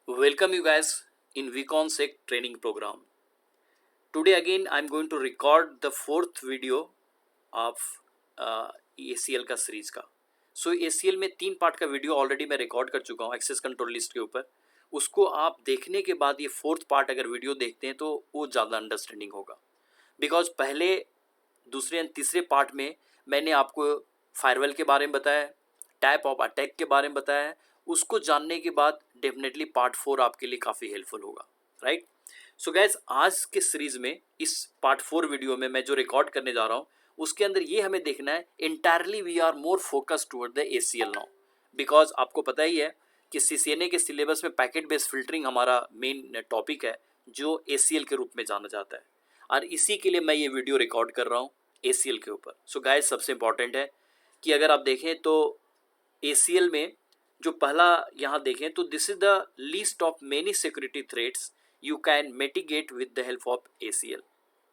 Welcome you guys in VConSec training program. Today again I'm going to record the fourth video of ACL का series का. सो ACL में 3 part का video already मैं record कर चुका हूँ एक्सेस कंट्रोल लिस्ट के ऊपर. उसको आप देखने के बाद ये फोर्थ पार्ट अगर वीडियो देखते हैं तो वो ज़्यादा अंडरस्टैंडिंग होगा. बिकॉज पहले दूसरे एंड तीसरे पार्ट में मैंने आपको फायरवॉल के बारे में बताया, टाइप ऑफ अटैक के बारे में बताया. उसको जानने के बाद डेफिनेटली पार्ट 4 आपके लिए काफ़ी हेल्पफुल होगा, राइट. सो गैस आज के सीरीज़ में इस पार्ट 4 वीडियो में मैं जो रिकॉर्ड करने जा रहा हूँ उसके अंदर ये हमें देखना है entirely we are more focused toward the ACL now. Because आपको पता ही है कि CCNA के सिलेबस में पैकेट बेस्ड फिल्टरिंग हमारा मेन टॉपिक है जो ACL के रूप में जाना जाता है. और इसी के लिए मैं ये वीडियो रिकॉर्ड कर रहा हूँ ACL के ऊपर. सो गाइस सबसे इम्पॉर्टेंट है कि अगर आप देखें तो ACL में जो पहला यहाँ देखें तो this is the list of many security threats you can mitigate with the help of ACL.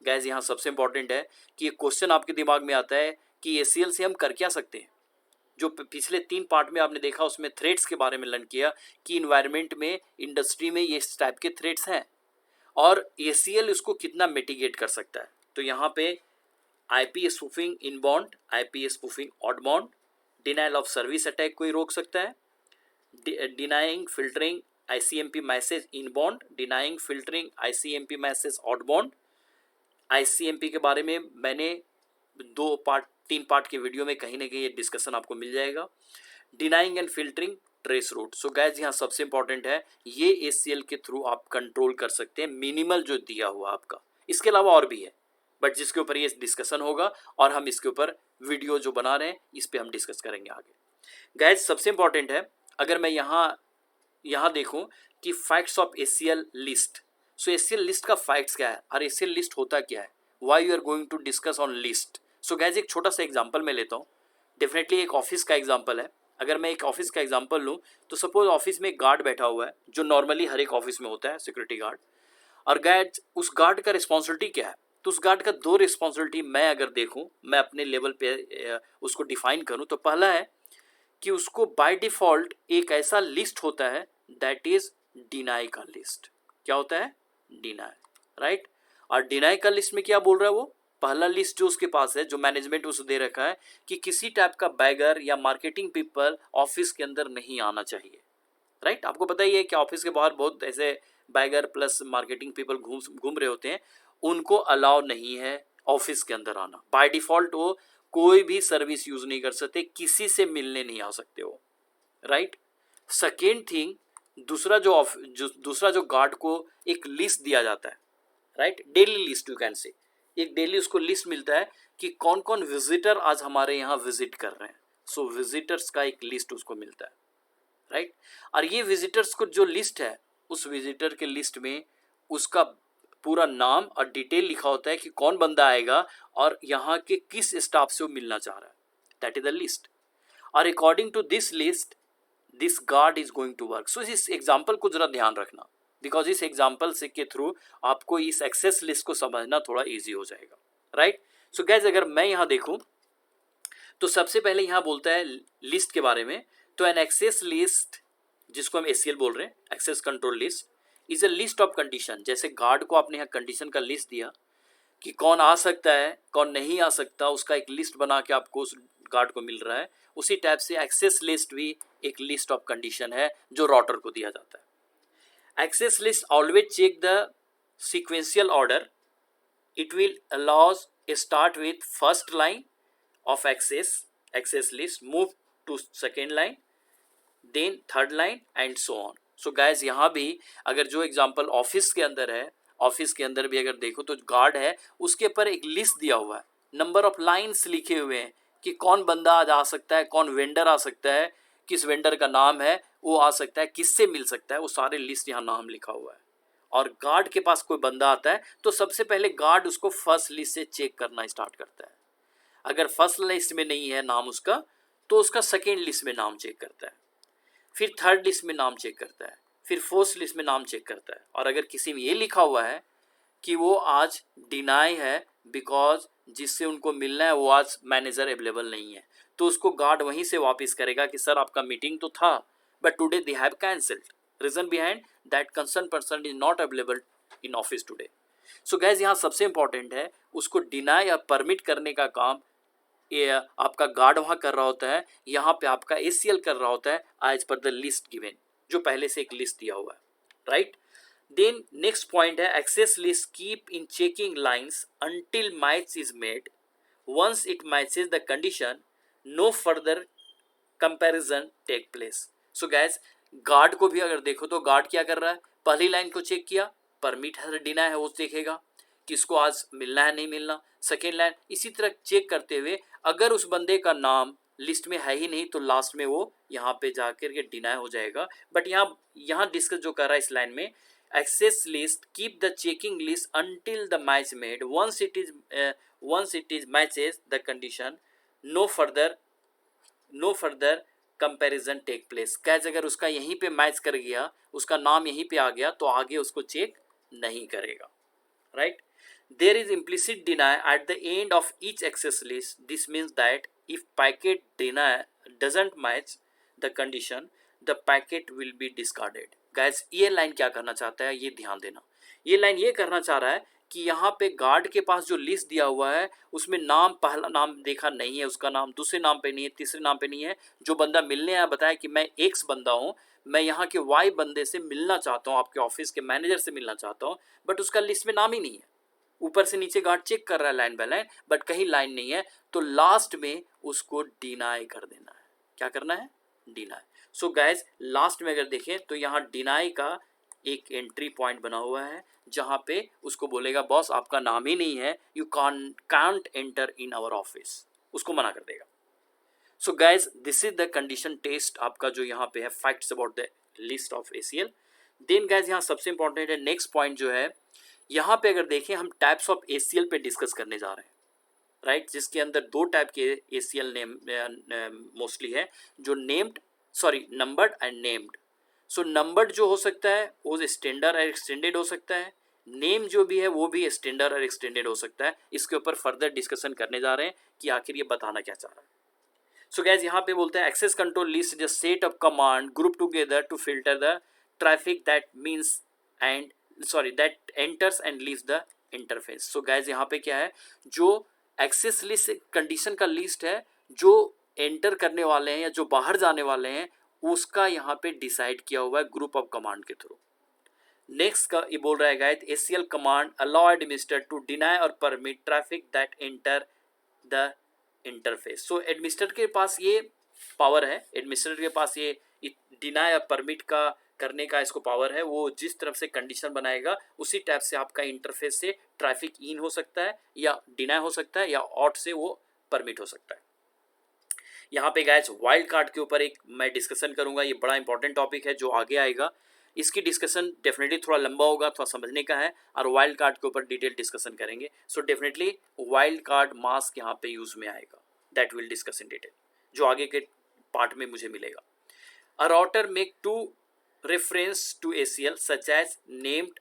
Guys यहाँ सबसे इम्पॉर्टेंट है कि ये क्वेश्चन आपके दिमाग में आता है कि ACL से हम कर क्या सकते हैं. जो पिछले 3 पार्ट में आपने देखा उसमें थ्रेट्स के बारे में लर्न किया कि इन्वायरमेंट में इंडस्ट्री में ये इस टाइप के थ्रेट्स हैं और ACL उसको कितना मिटिगेट कर सकता है. तो यहाँ पे IP spoofing inbound, IP spoofing outbound, denial of service attack कोई रोक सकता है, denying filtering ICMP message inbound, denying filtering ICMP message outbound. ICMP के बारे में मैंने 3 पार्ट के वीडियो में कहीं ना कहीं ये डिस्कशन आपको मिल जाएगा. Denying and filtering trace route. So guys यहाँ सबसे इंपॉर्टेंट है ये ACL के थ्रू आप कंट्रोल कर सकते हैं मिनिमल जो दिया हुआ आपका. इसके अलावा और भी है बट जिसके ऊपर ये डिस्कशन होगा और हम इसके ऊपर वीडियो जो बना रहे हैं इस पर हम डिस्कस करेंगे आगे. गाइस सबसे इंपॉर्टेंट है अगर मैं यहाँ देखूँ कि facts of ACL list. So ACL list का फैक्ट्स क्या है और ACL लिस्ट होता क्या है, why you are going to discuss on list. So guys एक छोटा सा एग्जांपल मैं लेता हूँ. डेफिनेटली एक ऑफिस का एग्जांपल है. अगर मैं एक ऑफिस का एग्जांपल लूँ तो सपोज ऑफिस में एक गार्ड बैठा हुआ है जो नॉर्मली हर एक ऑफिस में होता है, सिक्योरिटी गार्ड. और गाइस उस गार्ड का रिस्पॉन्सिबिलिटी क्या है, तो उस गार्ड का 2 रिस्पॉन्सिबिलिटी मैं अगर देखूँ, मैं अपने लेवल पे उसको डिफाइन करूँ तो पहला है कि उसको बाय डिफ़ॉल्ट एक ऐसा लिस्ट होता है दैट इज डिनाई का लिस्ट. क्या होता है? Deny, right. और डिनाई का लिस्ट में क्या बोल रहा है वो पहला लिस्ट जो उसके पास है, जो मैनेजमेंट उसे दे रखा है कि किसी टाइप का बैगर या मार्केटिंग पीपल ऑफिस के अंदर नहीं आना चाहिए, राइट. आपको पता ही है कि ऑफिस के बाहर बहुत ऐसे बैगर प्लस मार्केटिंग पीपल घूम रहे होते हैं, उनको अलाउ नहीं है ऑफिस के अंदर आना. बाय डिफ़ॉल्ट वो कोई भी सर्विस यूज नहीं कर सकते, किसी से मिलने नहीं आ सकते हो, राइट. सेकेंड थिंग, दूसरा जो गार्ड को एक लिस्ट दिया जाता है, right, daily list you can से. एक डेली उसको लिस्ट मिलता है कि कौन कौन विजिटर आज हमारे यहाँ विजिट कर रहे हैं. सो विजिटर्स का एक लिस्ट उसको मिलता है, राइट. और ये विजिटर्स को जो लिस्ट है उस विजिटर के लिस्ट में उसका पूरा नाम और डिटेल लिखा होता है कि कौन बंदा आएगा और यहाँ के किस स्टाफ से वो मिलना चाह रहा है. That is the list. और according to this list this guard is going to work. So इस एग्जाम्पल को जरा ध्यान रखना बिकॉज इस एग्जाम्पल से के थ्रू आपको इस एक्सेस लिस्ट को समझना थोड़ा ईजी हो जाएगा, राइट. सो गैस अगर मैं यहाँ देखूँ तो सबसे पहले यहाँ बोलता है लिस्ट के बारे में. तो एन एक्सेस लिस्ट जिसको हम ACL बोल रहे हैं, access control list, is a list of condition. जैसे गार्ड को आपने यहाँ कंडीशन का लिस्ट दिया कि कौन आ सकता है कौन नहीं आ सकता, उसका एक लिस्ट बना के आपको उस गार्ड को मिल रहा है. उसी टाइप से एक्सेस लिस्ट भी एक लिस्ट ऑफ कंडीशन है जो राउटर को दिया जाता है. Access list always check the sequential order. It will allows start with first line of access list, move to second line, then third line and so on. So guys यहाँ भी अगर जो एग्जांपल ऑफिस के अंदर है, office के अंदर भी अगर देखो तो गार्ड है उसके ऊपर एक लिस्ट दिया हुआ है, नंबर ऑफ लाइंस लिखे हुए हैं कि कौन बंदा आज आ सकता है, कौन वेंडर आ सकता है, किस वेंडर का नाम है वो आ सकता है, किससे मिल सकता है, वो सारे लिस्ट यहाँ नाम लिखा हुआ है. और गार्ड के पास कोई बंदा आता है तो सबसे पहले गार्ड उसको फर्स्ट लिस्ट से चेक करना स्टार्ट करता है. अगर फर्स्ट लिस्ट में नहीं है नाम उसका तो उसका सेकेंड लिस्ट में नाम चेक करता है, फिर थर्ड लिस्ट में नाम चेक करता है, फिर फोर्थ लिस्ट में नाम चेक करता है. और अगर किसी में ये लिखा हुआ है कि वो आज डिनाई है बिकॉज जिससे उनको मिलना है वो आज मैनेजर अवेलेबल नहीं है, तो उसको गार्ड वहीं से वापस करेगा कि सर आपका मीटिंग तो था but today they have cancelled. Reason behind that concern person is not available in office today. So guys यहाँ सबसे इंपॉर्टेंट है उसको डिनाई या परमिट करने का काम ये आपका गार्ड वहाँ कर रहा होता है, यहाँ पे आपका ACL कर रहा होता है as per the list given, जो पहले से एक लिस्ट दिया हुआ है, राइट। देन नेक्स्ट पॉइंट है access list keep in checking lines until match is made, once it matches the condition no further comparison take place. So guys guard को भी अगर देखो तो गार्ड क्या कर रहा है, पहली लाइन को चेक किया, परमिट है डिनाई है वो देखेगा, किसको आज मिलना है नहीं मिलना, सेकेंड लाइन इसी तरह चेक करते हुए अगर उस बंदे का नाम लिस्ट में है ही नहीं तो लास्ट में वो यहाँ पे जाकर के डिनाई हो जाएगा। बट यहाँ डिस्कस जो कर रहा है इस लाइन में, access list keep the checking list until the match made, once it is matches the condition no further comparison take place. कैसे अगर उसका यहीं पे मैच कर गया, उसका नाम यहीं पे आ गया तो आगे उसको चेक नहीं करेगा, right. There is implicit deny at the end of each access list. This means that if packet deny doesn't match the condition, the packet will be discarded. Guys, ये लाइन क्या करना चाहता है ये ध्यान देना। ये लाइन ये करना चाह रहा है कि यहाँ पे गार्ड के पास जो लिस्ट दिया हुआ है उसमें नाम, पहला नाम देखा नहीं है, उसका नाम दूसरे नाम पे नहीं है, तीसरे नाम पे नहीं है, जो बंदा मिलने आया बताया कि मैं X बंदा हूँ, मैं यहाँ के Y बंदे से मिलना चाहता हूँ, आपके ऑफिस के मैनेजर से मिलना चाहता हूँ, बट उसका लिस्ट में नाम ही नहीं है। ऊपर से नीचे गार्ड चेक कर रहा है लाइन बाय लाइन, बट कहीं लाइन नहीं है, तो लास्ट में उसको डिनाई कर देना है। क्या करना है? डिनाई। सो गाइज लास्ट में अगर देखें तो यहाँ डिनाई का एक एंट्री पॉइंट बना हुआ है जहाँ पे उसको बोलेगा बॉस आपका नाम ही नहीं है, you can't enter in our office, उसको मना कर देगा। So guys this is the condition test आपका जो यहाँ पे है, facts about the list of ACL। Then guys यहाँ सबसे इंपॉर्टेंट है नेक्स्ट पॉइंट जो है, यहाँ पे अगर देखें हम टाइप्स ऑफ ACL पे डिस्कस करने जा रहे हैं, राइट, जिसके अंदर दो टाइप के ACL नेम मोस्टली है, जो numbered and named. So numbered जो हो सकता है वो स्टैंडर्ड और एक्सटेंडेड हो सकता है, नेम जो भी है वो भी स्टैंडर्ड और एक्सटेंडेड हो सकता है। इसके ऊपर फर्दर डिस्कशन करने जा रहे हैं कि आखिर ये बताना क्या चाह रहा है। सो गैस यहाँ पे बोलते हैं access control list is a set of command group together to filter the traffic that means and that enters and leaves the interface। so guys यहाँ पे क्या है, जो एक्सेस लिस्ट कंडीशन का लिस्ट है, जो एंटर करने वाले हैं या जो बाहर जाने वाले हैं उसका यहाँ पे डिसाइड किया हुआ है ग्रुप ऑफ कमांड के थ्रू। नेक्स्ट का ये बोल रहा है guys ACL command allow administrator to deny और permit traffic that enter the interface. So administrator के पास ये पावर है, एडमिनिस्ट्रेटर के पास ये डिनाई और परमिट का करने का इसको पावर है, वो जिस तरफ से कंडीशन बनाएगा उसी टाइप से आपका इंटरफेस से ट्रैफिक इन हो सकता है या डिनाई हो सकता है या आउट से वो परमिट हो सकता है। यहाँ पे गाइस वाइल्ड कार्ड के ऊपर एक मैं डिस्कशन करूंगा, ये बड़ा इंपॉर्टेंट टॉपिक है जो आगे आएगा, इसकी डिस्कशन डेफिनेटली थोड़ा लंबा होगा, थोड़ा समझने का है, और वाइल्ड कार्ड के ऊपर डिटेल डिस्कशन करेंगे। So definitely wild card mask यहाँ पे यूज में आएगा, that will discuss in detail, जो आगे के पार्ट में मुझे मिलेगा। A router make to reference to ACL such as named,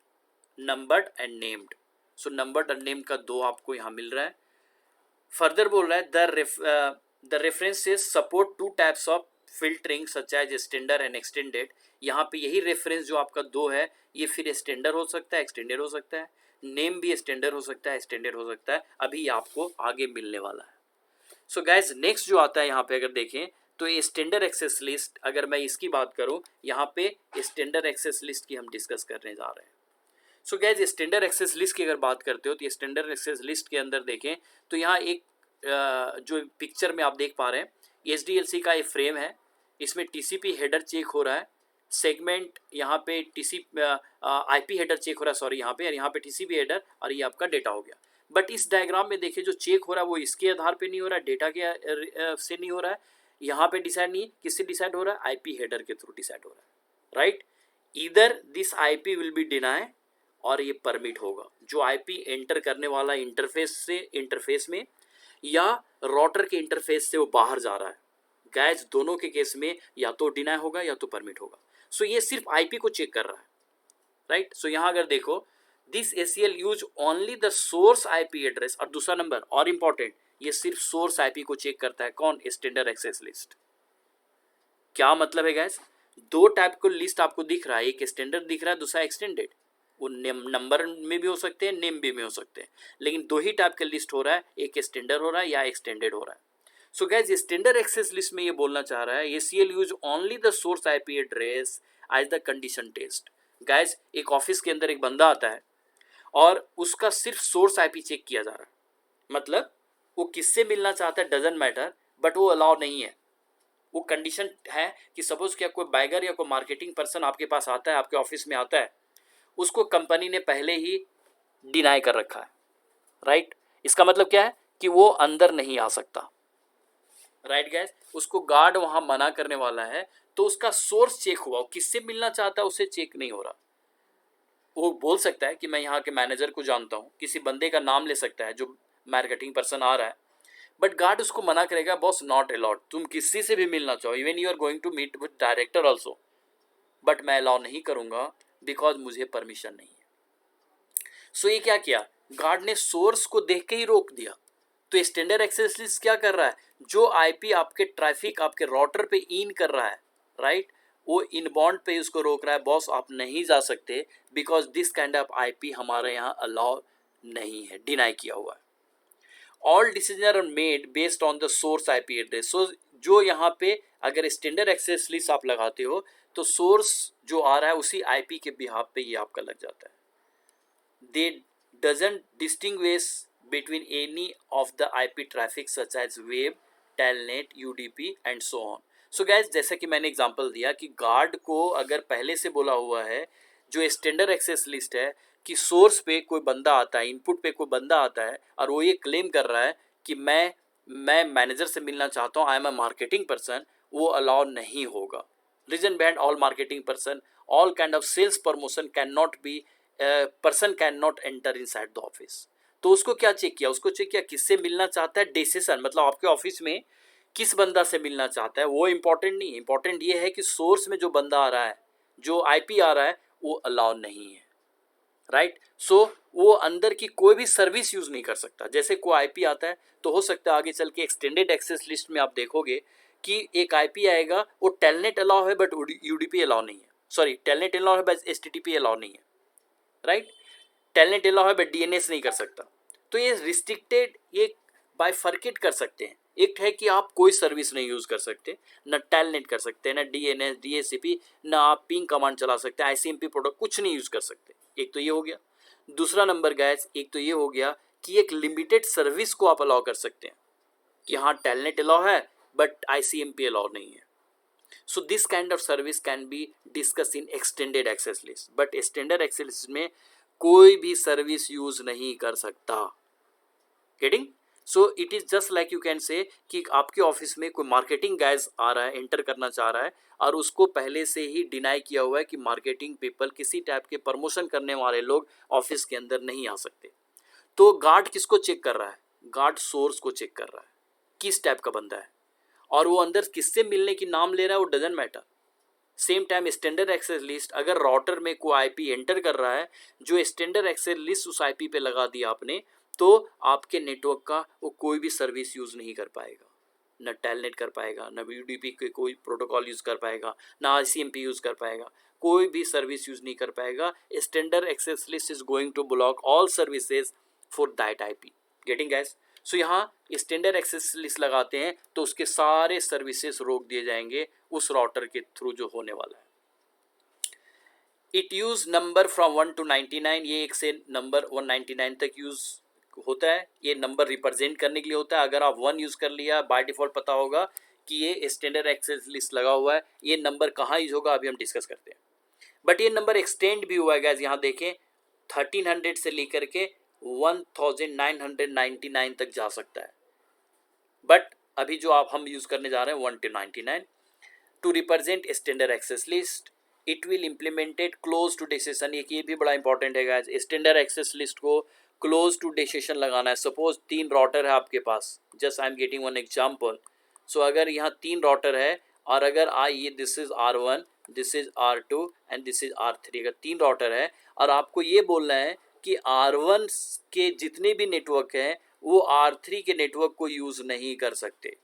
numbered and named। so numbered और named का दो आपको यहाँ मिल रहा है। फर्दर बोल रहा है the references support two types of filtering such as standard and extended। यहाँ पे यही रेफरेंस जो आपका दो है ये फिर स्टैंडर्ड हो सकता है, एक्सटेंडेड हो सकता है, नेम भी स्टैंडर्ड हो सकता है, एक्सटेंडेड हो सकता है, अभी आपको आगे मिलने वाला है। सो गाइज नेक्स्ट जो आता है यहाँ पे अगर देखें तो ये स्टैंडर्ड एक्सेस लिस्ट, अगर मैं इसकी बात करूं यहाँ पे स्टैंडर्ड एक्सेस लिस्ट की हम डिस्कस करने जा रहे हैं। So guys standard access list की अगर बात करते हो तो स्टैंडर्ड एक्सेस लिस्ट के अंदर देखें तो यहाँ एक जो पिक्चर में आप देख पा रहे हैं SDLC का ये फ्रेम है, इसमें TCP हेडर चेक हो रहा है, सेगमेंट यहाँ पे IP हेडर चेक हो रहा है, सॉरी यहाँ पे TCP हेडर, और ये आपका डेटा हो गया। बट इस डायग्राम में देखिए जो चेक हो रहा है वो इसके आधार पे नहीं हो रहा है, डेटा के से नहीं हो रहा है, यहाँ पे डिसाइड नहीं, किससे डिसाइड हो रहा है, IP हेडर के थ्रू डिसाइड हो रहा है, राइट। इधर this IP will be deny और ये परमिट होगा, जो IP एंटर करने वाला इंटरफेस में या राउटर के इंटरफेस से वो बाहर जा रहा है। गैस दोनों के केस में या तो डिनाई होगा या तो परमिट होगा। सो ये सिर्फ IP को चेक कर रहा है, राइट। सो यहाँ अगर देखो this ACL use only the source IP address, और दूसरा नंबर और इंपॉर्टेंट, ये सिर्फ सोर्स IP को चेक करता है, कौन, स्टैंडर्ड एक्सेस लिस्ट। क्या मतलब है गैस, दो टाइप को लिस्ट आपको दिख रहा है, एक स्टैंडर्ड दिख रहा है, दूसरा एक्सटेंडेड। वो नंबर में भी हो सकते हैं, नेम भी में हो सकते हैं, लेकिन दो ही टाइप का लिस्ट हो रहा है, एक स्टैंडर्ड हो रहा है या एक्सटेंडेड हो रहा है। So guys standard access list में ये बोलना चाह रहा है ACL use only the source IP address as the condition test. Guys एक ऑफिस के अंदर एक बंदा आता है और उसका सिर्फ सोर्स IP चेक किया जा रहा है, मतलब वो किससे मिलना चाहता है डजंट मैटर, बट वो अलाउ नहीं है। वो कंडीशन है कि सपोज क्या कोई बाइगर या कोई मार्केटिंग पर्सन आपके पास आता है, आपके ऑफिस में आता है, उसको कंपनी ने पहले ही डिनाई कर रखा है, राइट। इसका मतलब क्या है कि वो अंदर नहीं आ सकता, राइट गैस। उसको गार्ड वहां मना करने वाला है, तो उसका सोर्स चेक हुआ, वो किससे मिलना चाहता है उसे चेक नहीं हो रहा। वो बोल सकता है कि मैं यहाँ के मैनेजर को जानता हूँ, किसी बंदे का नाम ले सकता है जो मार्केटिंग पर्सन आ रहा है, बट गार्ड उसको मना करेगा, बॉस नॉट अलाउड, तुम किसी से भी मिलना चाहो, even you are going to meet with director also, but मैं अलाउ नहीं करूंगा बिकॉज मुझे परमिशन नहीं है। सो ये क्या किया, गार्ड ने सोर्स को देख के ही रोक दिया। तो स्टैंडर्ड एक्सेस लिस्ट क्या कर रहा है, जो आईपी आपके ट्रैफिक आपके राउटर पे इन कर रहा है, राइट, वो इनबाउंड पे उसको रोक रहा है, बॉस आप नहीं जा सकते because this kind of IP हमारे यहाँ अलाउ नहीं है, डिनाई किया हुआ है। All decision are made based on the source IP address. So जो यहाँ पे अगर स्टैंडर्ड एक्सेस लिस्ट आप लगाते हो तो सोर्स जो आ रहा है उसी आईपी के बिहाफ पे ये आपका लग जाता है। They doesn't distinguish between any of the IP traffic such as web, telnet, UDP and so on. So guys जैसा कि मैंने एग्जांपल दिया कि गार्ड को अगर पहले से बोला हुआ है जो स्टैंडर्ड एक्सेस लिस्ट है कि सोर्स पे कोई बंदा आता है, इनपुट पे कोई बंदा आता है और वो ये क्लेम कर रहा है कि मैं मैनेजर से मिलना चाहता हूँ, I am a marketing person, वो अलाउ नहीं होगा। Reason behind all marketing person, all kind of sales promotion can not be, person can not enter inside the office. तो उसको क्या चेक किया, उसको चेक किया किससे मिलना चाहता है, डिसीजन मतलब आपके ऑफिस में किस बंदा से मिलना चाहता है, वो इंपॉर्टेंट नहीं, इंपॉर्टेंट ये है कि सोर्स में जो बंदा आ रहा है, जो आईपी आ रहा है, वो अलाउ नहीं है, राइट। सो वो अंदर की कोई भी सर्विस यूज नहीं कर सकता। जैसे कोई आईपी आता है तो हो सकता है आगे चल के एक्सटेंडेड एक्सेस लिस्ट में आप देखोगे कि एक आईपी आएगा, वो टेलनेट अलाउ है बट यूडीपी अलाउ नहीं है, सॉरी टेलनेट अलाउ है बट एचटीटीपी अलाउ नहीं है, राइट। टेलनेट अलाउ है बट डीएनएस नहीं कर सकता। तो ये रिस्ट्रिक्टेड, एक बाइफर्केट कर सकते हैं। एक है कि आप कोई सर्विस नहीं यूज कर सकते, न टेलनेट कर सकते, न डीएनएस डीएससीपी, न आप पिंग कमांड चला सकते हैं, आईसीएमपी प्रोडक्ट कुछ नहीं यूज कर सकते। एक तो ये हो गया। दूसरा नंबर गैस, एक तो ये हो गया कि एक लिमिटेड सर्विस को आप अलाउ कर सकते हैं कि हाँ टेलनेट अलाउ है बट आईसीएमपी अलाउ नहीं है। So this kind of service can be discuss in extended access list, but extended access list में कोई भी सर्विस यूज नहीं कर सकता। Getting? So it is just like you can say कि आपके ऑफिस में कोई मार्केटिंग गाइज आ रहा है, एंटर करना चाह रहा है और उसको पहले से ही डिनाई किया हुआ है कि मार्केटिंग पीपल, किसी टाइप के प्रमोशन करने वाले लोग ऑफिस के अंदर नहीं आ सकते। तो गार्ड किसको चेक कर रहा है, गार्ड सोर्स को चेक कर रहा है किस टाइप का बंदा है, और वो अंदर किससे मिलने की नाम ले रहा है वो doesn't matter. Same time standard access list, अगर राउटर में कोई आईपी एंटर कर रहा है, जो स्टैंडर्ड एक्सेस लिस्ट उस आईपी पे लगा दिया आपने, तो आपके नेटवर्क का वो कोई भी सर्विस यूज नहीं कर पाएगा, न टेलनेट कर पाएगा, न यूडीपी के कोई प्रोटोकॉल यूज कर पाएगा, न आईसीएमपी यूज कर पाएगा, कोई भी सर्विस यूज नहीं कर पाएगा। Standard access list is going to block all services for that IP. Getting guys? So यहाँ स्टैंडर्ड एक्सेस लिस्ट लगाते हैं तो उसके सारे सर्विसेज रोक दिए जाएंगे उस राउटर के थ्रू जो होने वाला है। It use number from 1 to 99, ये एक से नंबर 199 तक यूज होता है। ये नंबर रिप्रेजेंट करने के लिए होता है। अगर आप 1 यूज कर लिया बाय डिफॉल्ट पता होगा कि ये स्टैंडर्ड एक्सेस लिस्ट लगा हुआ है। ये नंबर कहाँ यूज होगा अभी हम डिस्कस करते हैं। बट ये नंबर एक्सटेंड भी हुआ है गाइस, यहाँ देखें 1300 से लेकर के 1999 तक जा सकता है। बट अभी जो आप हम यूज करने जा रहे हैं 1 to 99 to represent standard access list. It will implemented close to decision. ये भी बड़ा इंपॉर्टेंट है गाइस, स्टैंडर्ड एक्सेस लिस्ट को क्लोज टू डेसिशन लगाना है। सपोज 3 राउटर है आपके पास, just I am getting one example. So अगर यहाँ 3 राउटर है और अगर ये this is R1, this is R2 and this is R3, अगर 3 राउटर है और आपको ये बोलना है कि R1 के जितने भी नेटवर्क हैं वो R3 के नेटवर्क को यूज नहीं कर सकते,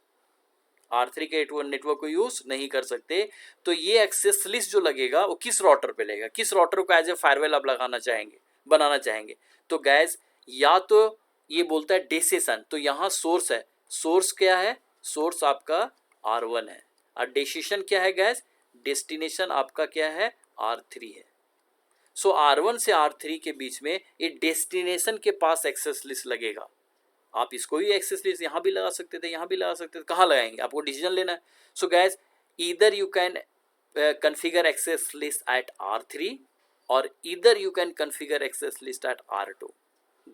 R3 के नेटवर्क को यूज नहीं कर सकते। तो ये एक्सेस लिस्ट जो लगेगा वो किस राउटर पे लगेगा, किस राउटर को एज ए फायरवेल आप लगाना चाहेंगे, बनाना चाहेंगे। तो गैस या तो ये बोलता है डेसिशन, तो यहाँ सोर्स है, सोर्स क्या है, सोर्स आपका R1 है, और डेसिशन क्या है गैस, डेस्टिनेशन आपका क्या है, R3 है। सो R1 से R3 के बीच में ये डेस्टिनेशन के पास एक्सेस लिस्ट लगेगा। आप इसको भी एक्सेस लिस्ट यहाँ भी लगा सकते थे, यहाँ भी लगा सकते थे, कहाँ लगाएंगे, आपको डिसीजन लेना है। सो gas either you can configure access list at R3 और either you can configure access list at R2।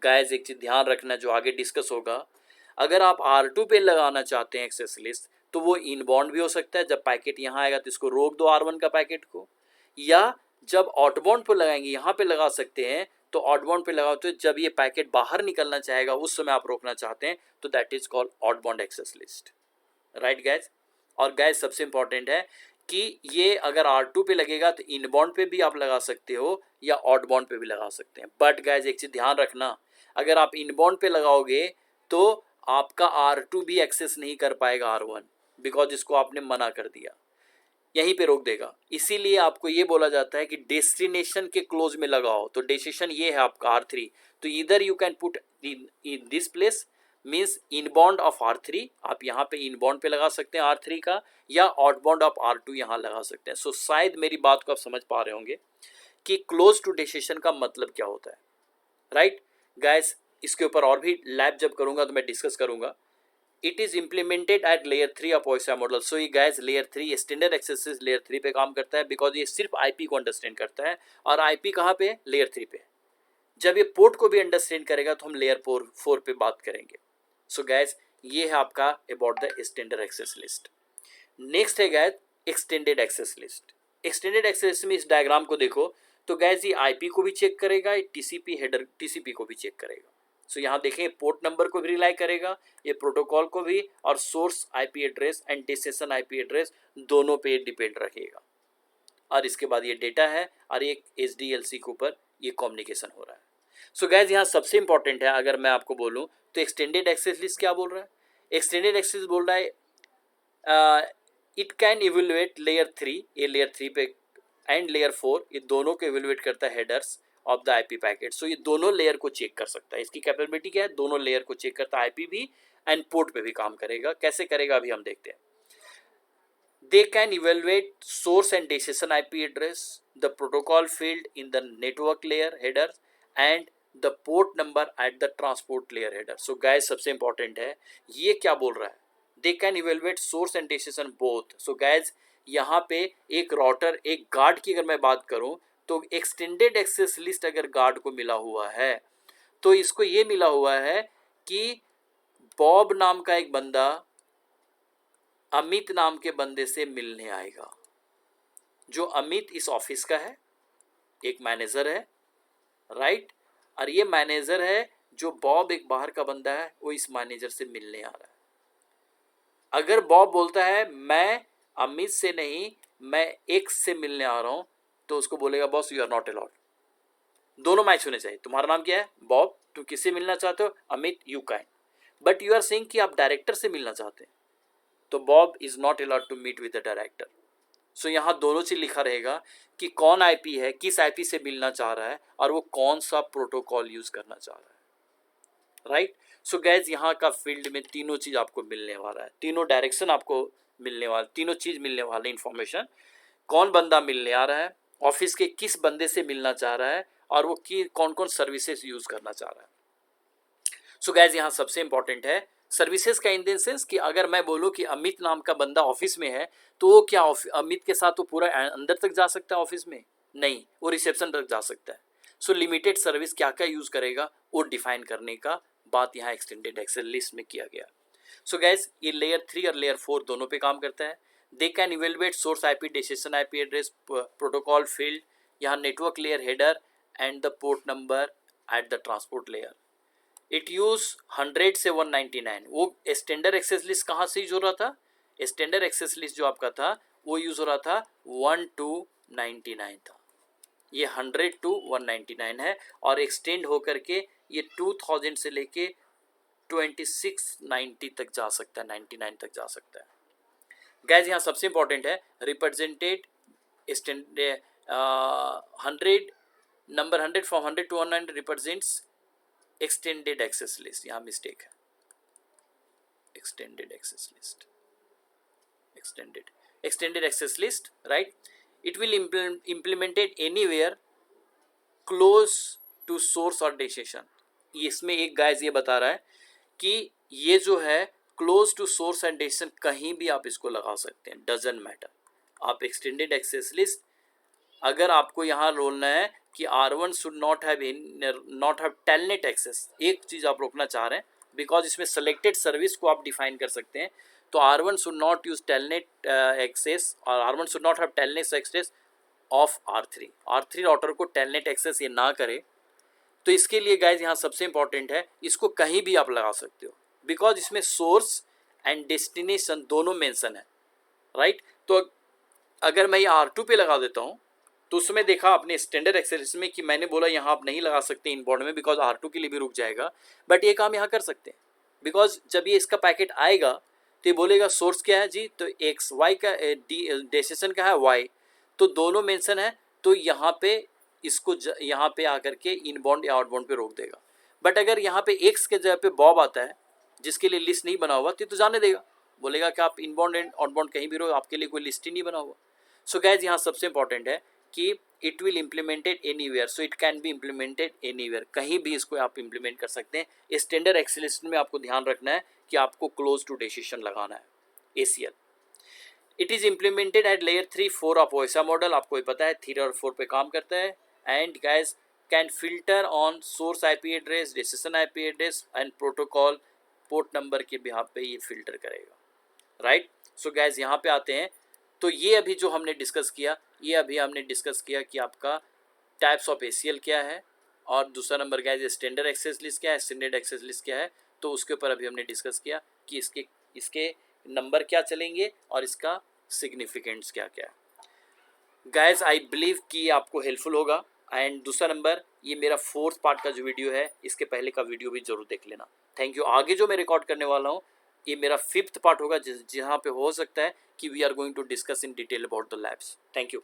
Guys एक चीज ध्यान रखना जो आगे डिस्कस होगा, अगर आप R2 पे लगाना चाहते हैं एक्सेस लिस्ट तो वो इनबाउंड भी हो सकता है, जब पैकेट यहाँ आएगा तो इसको रोक दो R1 का पैकेट को, या जब आउटबाउंड पे लगाएंगे यहाँ पे लगा सकते हैं, तो आउटबाउंड पे लगाओ तो जब ये पैकेट बाहर निकलना चाहेगा उस समय आप रोकना चाहते हैं, तो that is called outbound access list, right guys. और गैस सबसे इंपॉर्टेंट है कि ये अगर R2 पे लगेगा तो इनबाउंड पे भी आप लगा सकते हो या आउटबाउंड पे भी लगा सकते हैं। बट गैस एक चीज ध्यान रखना, अगर आप इनबाउंड पे लगाओगे तो आपका R2 भी एक्सेस नहीं कर पाएगा R1, बिकॉज इसको आपने मना कर दिया, यहीं पे रोक देगा। इसीलिए आपको ये बोला जाता है कि डेस्टिनेशन के क्लोज में लगाओ। तो डेस्टिनेशन ये है आपका R3, तो इधर you can put in this place means inbound of R3, आप यहाँ पे इनबाउंड पे लगा सकते हैं R3 का, या आउटबाउंड ऑफ R2 यहाँ लगा सकते हैं। सो शायद मेरी बात को आप समझ पा रहे होंगे कि क्लोज टू डेस्टिनेशन का मतलब क्या होता है, राइट गाइस। इसके ऊपर और भी लैब जब करूंगा तो मैं डिस्कस करूंगा। It is implemented at layer 3 of OSI model. So ये guys layer 3 standard access layer 3 पे काम करता है, बिकॉज ये सिर्फ IP को अंडरस्टैंड करता है, और IP कहाँ पे, लेयर 3 पे। जब ये पोर्ट को भी अंडरस्टैंड करेगा तो हम लेयर 4 पे बात करेंगे। सो गैस ये है आपका about the standard access list. Next है guys extended access list. Extended access में इस डायग्राम को देखो तो गैस ये IP को भी चेक करेगा, TCP हेडर TCP को भी चेक करेगा। सो यहाँ देखें पोर्ट नंबर को भी रिलाई करेगा, ये प्रोटोकॉल को भी, और source IP address and destination IP address दोनों पे डिपेंड रखेगा। और इसके बाद ये डेटा है और एक SDLC के ऊपर ये कम्युनिकेशन हो रहा है। सो गैस यहाँ सबसे इंपॉर्टेंट है, अगर मैं आपको बोलूँ तो एक्सटेंडेड एक्सेस लिस्ट क्या बोल रहा है, एक्सटेंडेड एक्सेस बोल रहा है इट कैन इवेलुएट लेयर 3, ये लेयर 3 पे एंड लेयर 4, ये दोनों को इवेलुएट करता है headers of the IP packet. So ये दोनों लेयर को चेक कर सकता है, इसकी कैपेबिलिटी क्या है, दोनों लेयर को चेक करता है, IP भी एंड पोर्ट पे भी काम करेगा। कैसे करेगा अभी हम देखते हैं। They can evaluate source and destination IP address, the protocol field in the network layer header and the port number at the transport layer header। So guys सबसे important है, ये क्या बोल रहा है, they can evaluate source and destination both। So guys यहाँ पे एक राउटर, एक गार्ड की अगर मैं बात करूँ तो एक्सटेंडेड एक्सेस लिस्ट अगर गार्ड को मिला हुआ है तो इसको ये मिला हुआ है कि बॉब नाम का एक बंदा अमित नाम के बंदे से मिलने आएगा। जो अमित इस ऑफिस का है, एक मैनेजर है, राइट, और ये मैनेजर है जो बॉब एक बाहर का बंदा है, वो इस मैनेजर से मिलने आ रहा है। अगर बॉब बोलता है मैं अमित से नहीं, मैं एक्स से मिलने आ रहा हूं, तो उसको बोलेगा boss you are not allowed. दोनों मैच होने चाहिए। तुम्हारा नाम क्या है, बॉब, तुम किससे मिलना चाहते हो, Amit, you can, but you are saying कि आप डायरेक्टर से मिलना चाहते हैं, तो Bob is not allowed to meet with the director. So यहाँ दोनों चीज लिखा रहेगा कि कौन IP है, किस IP से मिलना चाह रहा है, और वो कौन सा प्रोटोकॉल यूज करना चाह रहा है, राइट। सो गैस यहाँ का फील्ड में तीनों चीज आपको मिलने वाला है, तीनों डायरेक्शन आपको मिलने वाला, तीनों चीज मिलने वाले इंफॉर्मेशन, कौन बंदा मिलने आ रहा है, ऑफिस के किस बंदे से मिलना चाह रहा है, और वो कौन कौन सर्विसेज यूज करना चाह रहा है। सो गैस यहाँ सबसे इंपॉर्टेंट है सर्विसेज का, इन द सेंस कि अगर मैं बोलूँ कि अमित नाम का बंदा ऑफिस में है तो वो क्या अमित के साथ वो पूरा अंदर तक जा सकता है ऑफिस में, नहीं, वो रिसेप्शन तक जा सकता है। सो लिमिटेड सर्विस क्या क्या यूज करेगा वो डिफाइन करने का बात यहाँ एक्सटेंडेड एक्सेस लिस्ट में किया गया। सो गैस ये लेयर 3 और लेयर 4 दोनों पे काम करता है। They can evaluate source IP, destination IP address, protocol field, यहाँ network layer header and the port number at the transport layer. It use 100 से 199। वो स्टैंडर्ड एक्सेस लिस्ट कहाँ से यूज हो रहा था, स्टैंडर्ड एक्सेस लिस्ट जो आपका था वो यूज हो रहा था 1 to 99 था, ये 100 to 199 है, और एक्सटेंड होकर के ये 2000 से लेके 2690 तक जा सकता है, 99 तक जा सकता है, गैस यहाँ सबसे इंपॉर्टेंट है represented 100 number 100 from 100 to 100 represents extended access list, यहाँ मिस्टेक है, extended access list, extended access list, right? It will implemented anywhere close to source or destination. इसमें एक गाइस ये बता रहा है कि ये जो है close to source and destination कहीं भी आप इसको लगा सकते हैं, doesn't matter. आप extended access list अगर आपको यहाँ बोलना है कि R1 should not have telnet access, एक चीज़ आप रोकना चाह रहे हैं बिकॉज इसमें सेलेक्टेड सर्विस को आप डिफाइन कर सकते हैं, तो R1 should not use telnet access और R1 should not have telnet access of R3 router को टेलनेट एक्सेस ये ना करे। तो इसके लिए गाइज यहाँ सबसे इंपॉर्टेंट है इसको कहीं भी आप लगा सकते हो बिकॉज इसमें सोर्स एंड डेस्टिनेशन दोनों मेंशन है, राइट? तो अगर मैं ये R2 पे लगा देता हूँ तो उसमें देखा आपने स्टैंडर्ड एक्सेस में कि मैंने बोला यहाँ आप नहीं लगा सकते इनबाउंड में बिकॉज R2 के लिए भी रुक जाएगा, बट ये काम यहाँ कर सकते हैं बिकॉज जब ये इसका पैकेट आएगा तो ये बोलेगा सोर्स क्या है जी, तो एक्स वाई का डेस्टिनेशन का है वाई, तो दोनों मेंशन है, तो यहाँ पे इसको यहाँ पे आकर के इनबाउंड या आउटबाउंड पे रोक देगा। बट अगर यहाँ पे एक्स के जगह पे बॉब आता है जिसके लिए लिस्ट नहीं बना हुआ तो जाने देगा, बोलेगा कि आप इनबाउंड एंड आउटबाउंड कहीं भी रहो, आपके लिए कोई लिस्ट ही नहीं बना हुआ। सो गाइस यहाँ सबसे इंपॉर्टेंट है कि it will implemented anywhere, so it can be implemented anywhere, कहीं भी इसको आप इम्प्लीमेंट कर सकते हैं। स्टैंडर्ड एक्सेस लिस्ट में आपको ध्यान रखना है कि आपको क्लोज टू डेस्टिनेशन लगाना है ACL। It is implemented at layer 3-4 of OSI model, आपको ये पता है 3 और 4 पे काम करता है। And guys can filter on source IP address, destination IP address and protocol port number के बिहाफ पे ये फिल्टर करेगा, राइट? सो गाइस यहाँ पे आते हैं, तो ये अभी जो हमने डिस्कस किया, ये अभी हमने डिस्कस किया कि आपका टाइप्स ऑफ ACL क्या है और दूसरा नंबर गाइस स्टैंडर्ड एक्सेस लिस्ट क्या है, स्टैंडर्ड एक्सेस लिस्ट क्या है, तो उसके ऊपर अभी हमने डिस्कस किया कि इसके नंबर क्या चलेंगे और इसका सिग्निफिकेंस क्या क्या है। गाइस आई बिलीव कि आपको हेल्पफुल होगा। एंड दूसरा नंबर, ये मेरा 4th पार्ट का जो वीडियो है इसके पहले का वीडियो भी जरूर देख लेना। Thank you. आगे जो मैं रिकॉर्ड करने वाला हूँ ये मेरा 5th पार्ट होगा जहाँ पे हो सकता है कि we are going to discuss in detail about the labs. Thank you.